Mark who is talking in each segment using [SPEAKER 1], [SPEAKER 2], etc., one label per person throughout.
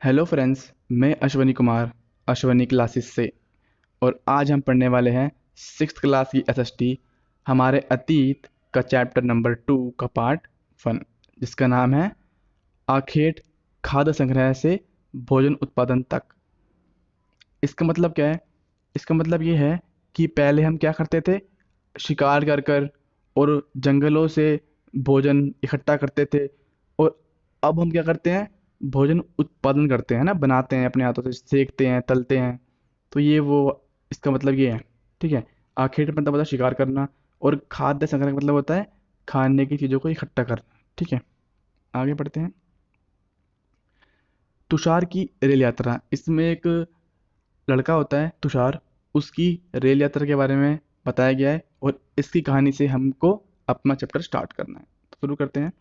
[SPEAKER 1] Hello friends, मैं Ashwani Kumar Ashwani classes से। और आज हम पढ़ने वाले हैं सिक्स्थ क्लास की एसएसटी हमारे अतीत का चैप्टर नंबर 2 का पार्ट 1, जिसका नाम है आखेट खाद्य संग्रह से भोजन उत्पादन तक। इसका मतलब क्या है? इसका मतलब ये है कि पहले हम क्या करते थे, शिकार कर कर और जंगलों से भोजन इकट्ठा करते थे। और अब हम क्या करते हैं, भोजन उत्पादन करते हैं ना, बनाते हैं अपने हाथों से, सेकते हैं, तलते हैं। तो ये वो इसका मतलब ये है। ठीक है। आखिर मतलब होता है शिकार करना, और खाद्य संग्रह का मतलब होता है खाने की चीज़ों को इकट्ठा करना। ठीक है, आगे बढ़ते हैं। तुषार की रेल यात्रा, इसमें एक लड़का होता है तुषार, उसकी रेल यात्रा के बारे में बताया गया है, और इसकी कहानी से हमको अपना चैप्टर स्टार्ट करना है। तो शुरू करते हैं।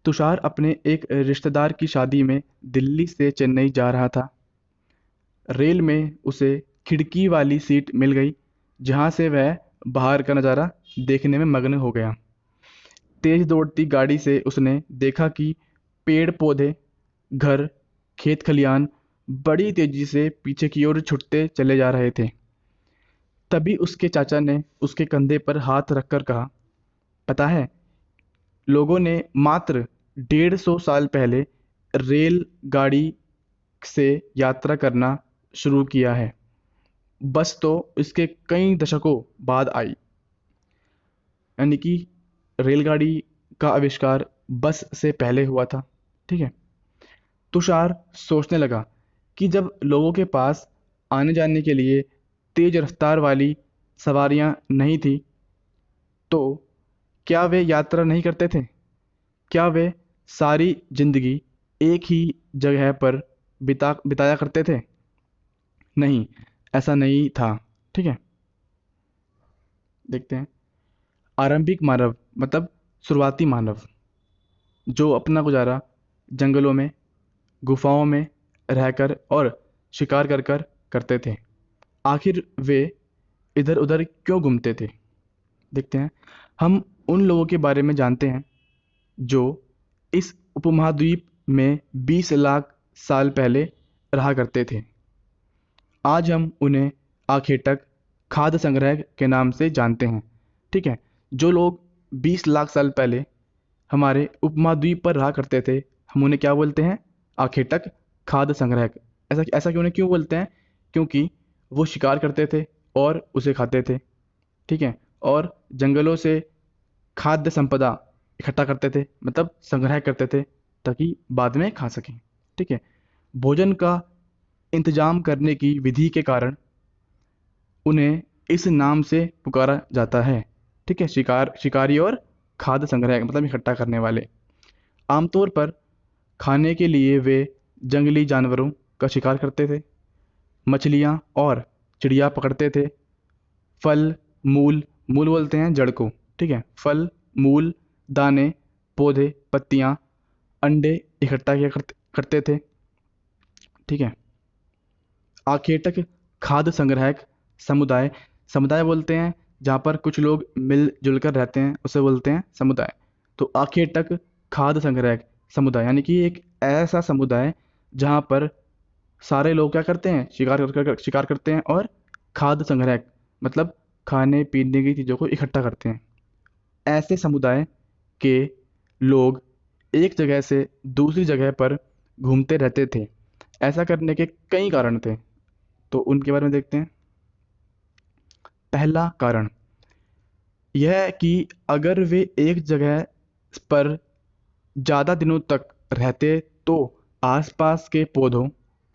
[SPEAKER 1] तुषार अपने एक रिश्तेदार की शादी में दिल्ली से चेन्नई जा रहा था। रेल में उसे खिड़की वाली सीट मिल गई, जहां से वह बाहर का नज़ारा देखने में मग्न हो गया। तेज दौड़ती गाड़ी से उसने देखा कि पेड़ पौधे, घर, खेत खलियान बड़ी तेजी से पीछे की ओर छुटते चले जा रहे थे। तभी उसके चाचा ने उसके कंधे पर हाथ रखकर कहा, पता है, लोगों ने मात्र 150 साल पहले रेलगाड़ी से यात्रा करना शुरू किया है। बस तो इसके कई दशकों बाद आई। यानी कि रेलगाड़ी का आविष्कार बस से पहले हुआ था। ठीक है। तुषार सोचने लगा कि जब लोगों के पास आने जाने के लिए तेज रफ्तार वाली सवारियां नहीं थी, तो क्या वे यात्रा नहीं करते थे? क्या वे सारी जिंदगी एक ही जगह पर बिताया करते थे? नहीं, ऐसा नहीं था। ठीक है, देखते हैं। आरंभिक मानव मतलब शुरुआती मानव, जो अपना गुजारा जंगलों में, गुफाओं में रहकर और शिकार कर कर करते थे। आखिर वे इधर उधर क्यों घूमते थे? देखते हैं। हम उन लोगों के बारे में जानते हैं जो इस उपमहाद्वीप में 20 लाख साल पहले रहा करते थे। आज हम उन्हें आखेटक खाद्य संग्रह के नाम से जानते हैं। ठीक है। जो लोग 20 लाख साल पहले हमारे उपमहाद्वीप पर रहा करते थे, हम उन्हें क्या बोलते हैं? आखेटक खाद्य संग्रहक। ऐसा ऐसा क्यों, उन्हें क्यों बोलते हैं? क्योंकि वो शिकार करते थे और उसे खाते थे। ठीक है। और जंगलों से खाद्य संपदा इकट्ठा करते थे, मतलब संग्रह करते थे, ताकि बाद में खा सकें। ठीक है। भोजन का इंतजाम करने की विधि के कारण उन्हें इस नाम से पुकारा जाता है। ठीक है। शिकारी और खाद्य संग्रह मतलब इकट्ठा करने वाले। आमतौर पर खाने के लिए वे जंगली जानवरों का शिकार करते थे, मछलियाँ और चिड़िया पकड़ते थे। फल, मूल, मूल बोलते हैं जड़ को। ठीक है। फल, मूल, दाने, पौधे, पत्तियाँ, अंडे इकट्ठा करते थे। ठीक है। आखेटक खाद्य संग्राहक समुदाय, समुदाय बोलते हैं जहाँ पर कुछ लोग मिलजुल कर रहते हैं, उसे बोलते हैं समुदाय। तो आखेटक खाद्य संग्राहक समुदाय यानी कि एक ऐसा समुदाय जहाँ पर सारे लोग क्या करते हैं, शिकार करते हैं और खाद्य संग्रहक मतलब खाने पीने की चीज़ों को इकट्ठा करते हैं। ऐसे समुदाय के लोग एक जगह से दूसरी जगह पर घूमते रहते थे। ऐसा करने के कई कारण थे, तो उनके बारे में देखते हैं। पहला कारण यह है कि अगर वे एक जगह पर ज़्यादा दिनों तक रहते तो आसपास के पौधों,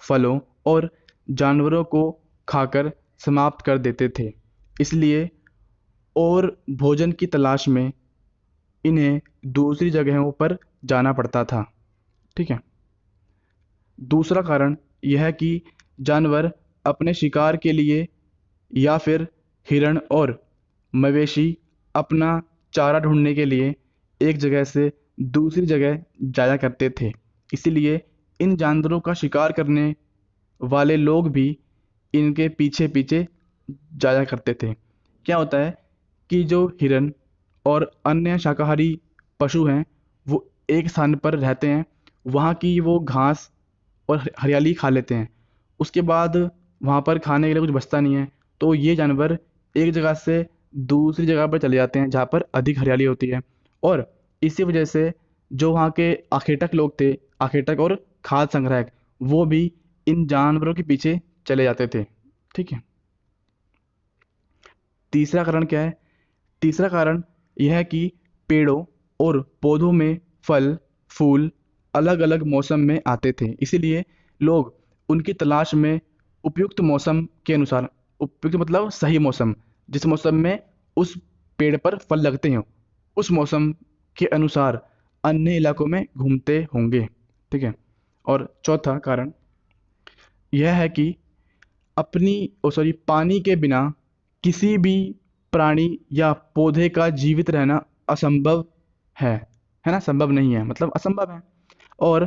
[SPEAKER 1] फलों और जानवरों को खाकर समाप्त कर देते थे। इसलिए और भोजन की तलाश में इन्हें दूसरी जगहों पर जाना पड़ता था। ठीक है। दूसरा कारण यह है कि जानवर अपने शिकार के लिए या फिर हिरण और मवेशी अपना चारा ढूंढने के लिए एक जगह से दूसरी जगह जाया करते थे। इसलिए इन जानवरों का शिकार करने वाले लोग भी इनके पीछे पीछे जाया करते थे। क्या होता है कि जो हिरन और अन्य शाकाहारी पशु हैं, वो एक स्थान पर रहते हैं, वहाँ की वो घास और हरियाली खा लेते हैं। उसके बाद वहाँ पर खाने के लिए कुछ बचता नहीं है, तो ये जानवर एक जगह से दूसरी जगह पर चले जाते हैं जहाँ पर अधिक हरियाली होती है। और इसी वजह से जो वहाँ के आखेटक लोग थे, आखेटक और खाद्य संग्राहक, वो भी इन जानवरों के पीछे चले जाते थे। ठीक है। तीसरा कारण क्या है? तीसरा कारण यह है कि पेड़ों और पौधों में फल फूल अलग अलग मौसम में आते थे, इसीलिए लोग उनकी तलाश में उपयुक्त मौसम के अनुसार, उपयुक्त मतलब सही मौसम, जिस मौसम में उस पेड़ पर फल लगते हैं, उस मौसम के अनुसार अन्य इलाकों में घूमते होंगे। ठीक है। और चौथा कारण यह है कि अपनी सॉरी पानी के बिना किसी भी प्राणी या पौधे का जीवित रहना असंभव है है ना, संभव नहीं है, मतलब असंभव है। और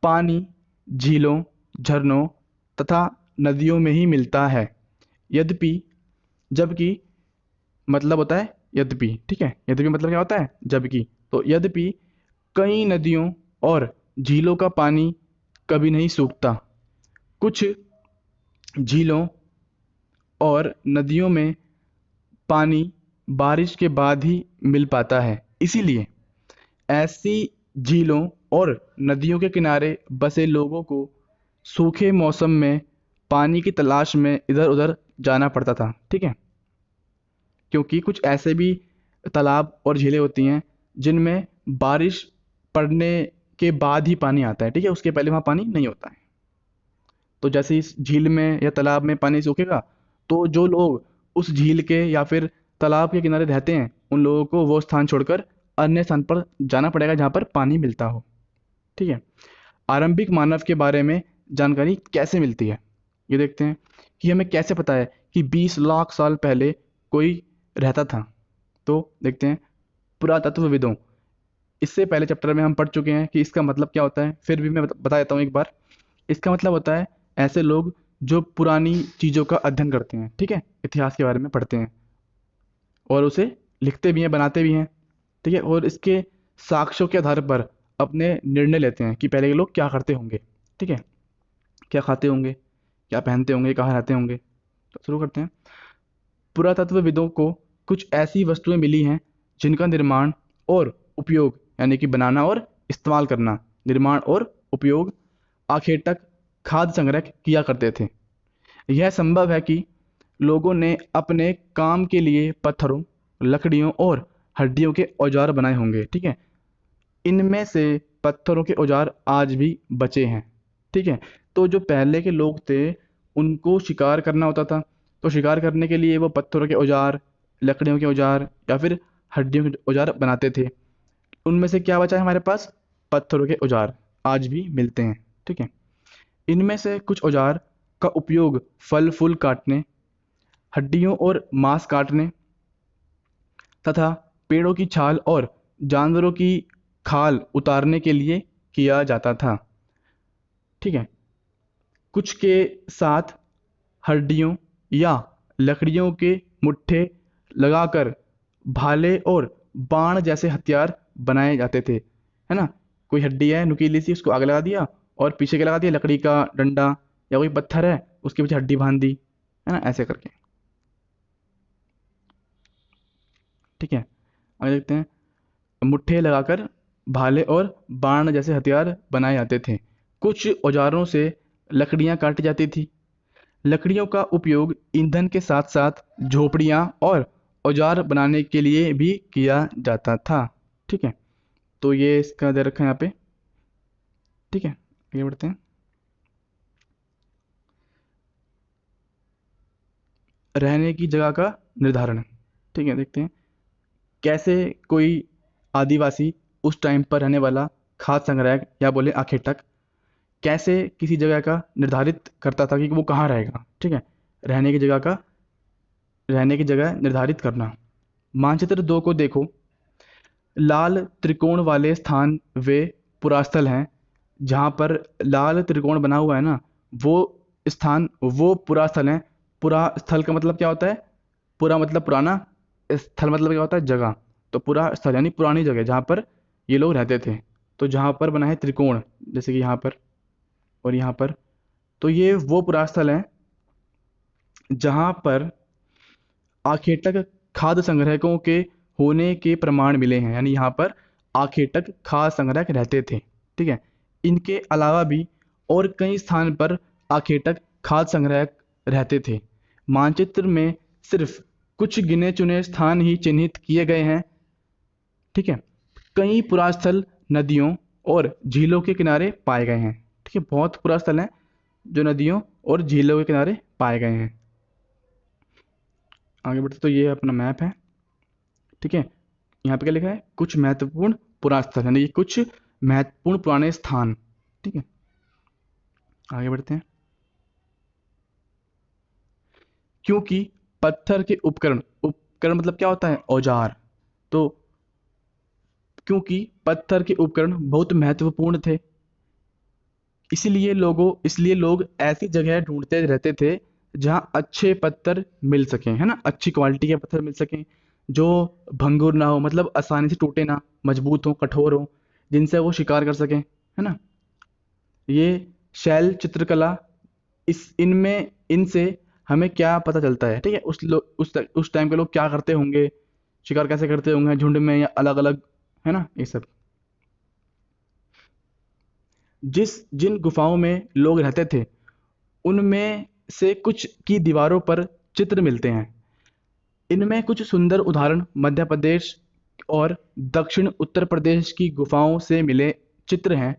[SPEAKER 1] पानी झीलों, झरनों तथा नदियों में ही मिलता है। यद्यपि, जबकि मतलब होता है यद्यपि, ठीक है, यद्यपि मतलब क्या होता है? जबकि। तो यद्यपि कई नदियों और झीलों का पानी कभी नहीं सूखता। कुछ झीलों और नदियों में पानी बारिश के बाद ही मिल पाता है, इसीलिए ऐसी झीलों और नदियों के किनारे बसे लोगों को सूखे मौसम में पानी की तलाश में इधर उधर जाना पड़ता था। ठीक है। क्योंकि कुछ ऐसे भी तालाब और झीलें होती हैं जिनमें बारिश पड़ने के बाद ही पानी आता है। ठीक है, उसके पहले वहाँ पानी नहीं होता है। तो जैसे इस झील में या तालाब में पानी सूखेगा, तो जो लोग उस झील के या फिर तालाब के किनारे रहते हैं, उन लोगों को वो स्थान छोड़कर अन्य स्थान पर जाना पड़ेगा जहाँ पर पानी मिलता हो। ठीक है। आरंभिक मानव के बारे में जानकारी कैसे मिलती है, ये देखते हैं कि हमें कैसे पता है कि 20 लाख साल पहले कोई रहता था। तो देखते हैं, पुरातत्वविदों, इससे पहले चैप्टर में हम पढ़ चुके हैं कि इसका मतलब क्या होता है, फिर भी मैं बता देता हूँ एक बार। इसका मतलब होता है ऐसे लोग जो पुरानी चीज़ों का अध्ययन करते हैं, ठीक है, इतिहास के बारे में पढ़ते हैं और उसे लिखते भी हैं, बनाते भी हैं। ठीक है। और इसके साक्ष्यों के आधार पर अपने निर्णय लेते हैं कि पहले के लोग क्या करते होंगे। ठीक है, क्या खाते होंगे, क्या पहनते होंगे, कहाँ रहते होंगे। तो शुरू करते हैं। पुरातत्वविदों को कुछ ऐसी वस्तुएं मिली हैं जिनका निर्माण और उपयोग, यानी कि बनाना और इस्तेमाल करना, निर्माण और उपयोग आखेटक खाद्य संग्रह किया करते थे। यह संभव है कि लोगों ने अपने काम के लिए पत्थरों, लकड़ियों और हड्डियों के औजार बनाए होंगे। ठीक है। इनमें से पत्थरों के औजार आज भी बचे हैं। ठीक है। तो जो पहले के लोग थे, उनको शिकार करना होता था, तो शिकार करने के लिए वो पत्थरों के औजार, लकड़ियों के औजार या फिर हड्डियों के औजार बनाते थे। उनमें से क्या बचा है हमारे पास? पत्थरों के औजार आज भी मिलते हैं। ठीक है। इनमें से कुछ औजार का उपयोग फल फूल काटने, हड्डियों और मांस काटने तथा पेड़ों की छाल और जानवरों की खाल उतारने के लिए किया जाता था। ठीक है। कुछ के साथ हड्डियों या लकड़ियों के मुट्ठे लगाकर भाले और बाण जैसे हथियार बनाए जाते थे, है ना। कोई हड्डी है नुकीली सी, उसको आगे लगा दिया और पीछे क्या लगा दिया, लकड़ी का डंडा, या कोई पत्थर है उसके पीछे हड्डी बांध दी, है ना, ऐसे करके। ठीक है। आगे देखते हैं। मुट्ठे लगाकर भाले और बाण जैसे हथियार बनाए जाते थे। कुछ औजारों से लकड़ियां काटी जाती थी। लकड़ियों का उपयोग ईंधन के साथ साथ झोपड़ियां और औजार बनाने के लिए भी किया जाता था। ठीक है। तो ये इसका दे रखा है यहाँ पे। ठीक है, आगे बढ़ते हैं। रहने की जगह का निर्धारण। ठीक है, देखते हैं कैसे कोई आदिवासी, उस टाइम पर रहने वाला खाद्य संग्राहक या बोले आखेटक, कैसे किसी जगह का निर्धारित करता था कि वो कहाँ रहेगा। ठीक है। रहने की जगह का, रहने की जगह निर्धारित करना। मानचित्र 2 को देखो। लाल त्रिकोण वाले स्थान वे पुरास्थल हैं। जहाँ पर लाल त्रिकोण बना हुआ है ना, वो स्थान वो पुरास्थल हैं। पुरा स्थल का मतलब क्या होता है? पुरा मतलब पुराना, स्थल मतलब क्या होता है? जगह। तो पुरा स्थल यानी पुरानी जगह जहाँ पर ये लोग रहते थे। तो जहाँ पर बना है त्रिकोण, जैसे कि यहाँ पर, और यहाँ पर। तो ये वो पुरास्थल हैं जहाँ पर आखेटक खाद्य संग्रहकों के होने के प्रमाण मिले हैं, यानी यहाँ पर आखेटक खाद्य संग्रहक रहते थे। ठीक है, इनके अलावा भी और कई स्थान पर आखेटक खाद्य संग्रहक रहते थे। मानचित्र में सिर्फ कुछ गिने चुने स्थान ही चिन्हित किए गए हैं। ठीक है, कई पुरास्थल नदियों और झीलों के किनारे पाए गए हैं। ठीक है, बहुत पुरास्थल हैं जो नदियों और झीलों के किनारे पाए गए हैं। आगे बढ़ते तो ये अपना मैप है। ठीक है, यहाँ पे क्या लिखा है, कुछ महत्वपूर्ण पुरास्थल, यानी कि कुछ महत्वपूर्ण पुराने स्थान। ठीक है, आगे बढ़ते हैं। क्योंकि पत्थर के उपकरण, उपकरण मतलब क्या होता है, औजार। तो क्योंकि पत्थर के उपकरण बहुत महत्वपूर्ण थे, इसलिए लोग ऐसी जगह ढूंढते रहते थे जहां अच्छे पत्थर मिल सकें, है ना, अच्छी क्वालिटी के पत्थर मिल सकें, जो भंगुर ना हो, मतलब आसानी से टूटे ना, मजबूत हो, कठोर हो, जिनसे वो शिकार कर सकें, है ना। ये शैल चित्रकला, इस इनमें इनसे हमें क्या पता चलता है। ठीक है, उस टाइम के लोग क्या करते होंगे, शिकार कैसे करते होंगे, झुंड में या अलग अलग, है ना, ये सब। जिन गुफाओं में लोग रहते थे उनमें से कुछ की दीवारों पर चित्र मिलते हैं। इनमें कुछ सुंदर उदाहरण मध्य प्रदेश और दक्षिण उत्तर प्रदेश की गुफाओं से मिले चित्र हैं।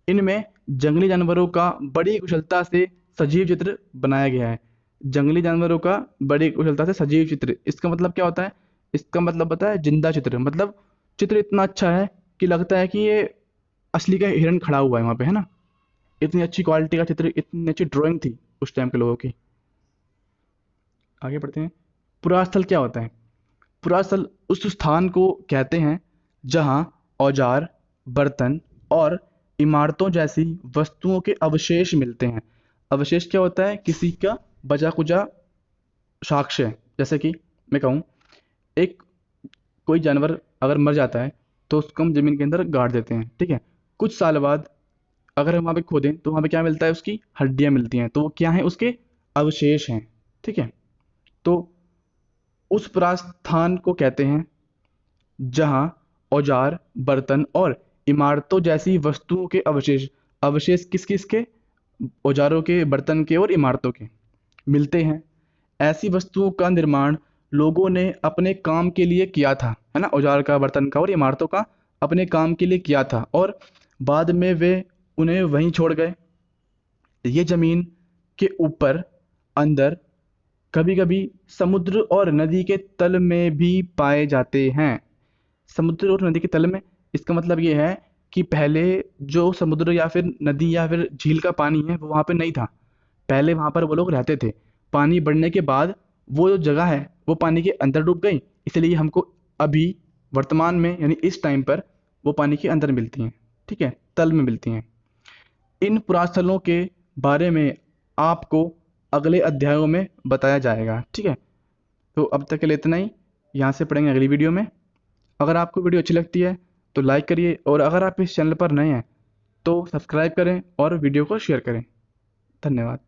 [SPEAKER 1] इनमें जंगली जानवरों का बड़ी कुशलता से सजीव चित्र बनाया गया है। जंगली जानवरों का बड़ी कुशलता से सजीव चित्र, इसका मतलब क्या होता है, इसका मतलब होता है जिंदा चित्र। मतलब चित्र इतना अच्छा है कि लगता है कि ये असली का हिरण खड़ा हुआ है वहाँ पे, है ना। इतनी अच्छी क्वालिटी का चित्र, इतनी अच्छी ड्राइंग थी उस टाइम के लोगों की। आगे बढ़ते हैं। पुरास्थल क्या होता है। पुरास्थल उस स्थान को कहते हैं जहाँ औजार, बर्तन और इमारतों जैसी वस्तुओं के अवशेष मिलते हैं। अवशेष क्या होता है, किसी का बचा कुचा साक्ष्य। जैसे कि मैं कहूँ, एक कोई जानवर अगर मर जाता है तो उसको हम जमीन के अंदर गाड़ देते हैं। ठीक है, कुछ साल बाद अगर हम वहाँ पे खोदें तो वहाँ पे क्या मिलता है, उसकी हड्डियाँ मिलती हैं। तो वो क्या है, उसके अवशेष हैं। ठीक है, तो उस प्रस्थान को कहते हैं जहाँ औजार, बर्तन और इमारतों जैसी वस्तुओं के अवशेष, अवशेष किस किस के, औजारों के, बर्तन के और इमारतों के मिलते हैं। ऐसी वस्तुओं का निर्माण लोगों ने अपने काम के लिए किया था, है ना, औजार का, बर्तन का और इमारतों का अपने काम के लिए किया था, और बाद में वे उन्हें वहीं छोड़ गए। ये जमीन के ऊपर, अंदर, कभी कभी समुद्र और नदी के तल में भी पाए जाते हैं। समुद्र और नदी के तल में, इसका मतलब ये है कि पहले जो समुद्र या फिर नदी या फिर झील का पानी है वो वहाँ पे नहीं था। पहले वहाँ पर वो लोग रहते थे। पानी बढ़ने के बाद वो जो जगह है वो पानी के अंदर डूब गई, इसलिए हमको अभी वर्तमान में, यानी इस टाइम पर, वो पानी के अंदर मिलती हैं। ठीक है, तल में मिलती हैं। इन पुरास्थलों के बारे में आपको अगले अध्यायों में बताया जाएगा। ठीक है, तो अब तक के लिए इतना ही। यहाँ से पढ़ेंगे अगली वीडियो में। अगर आपको वीडियो अच्छी लगती है तो लाइक करिए, और अगर आप इस चैनल पर नए हैं तो सब्सक्राइब करें और वीडियो को शेयर करें। धन्यवाद।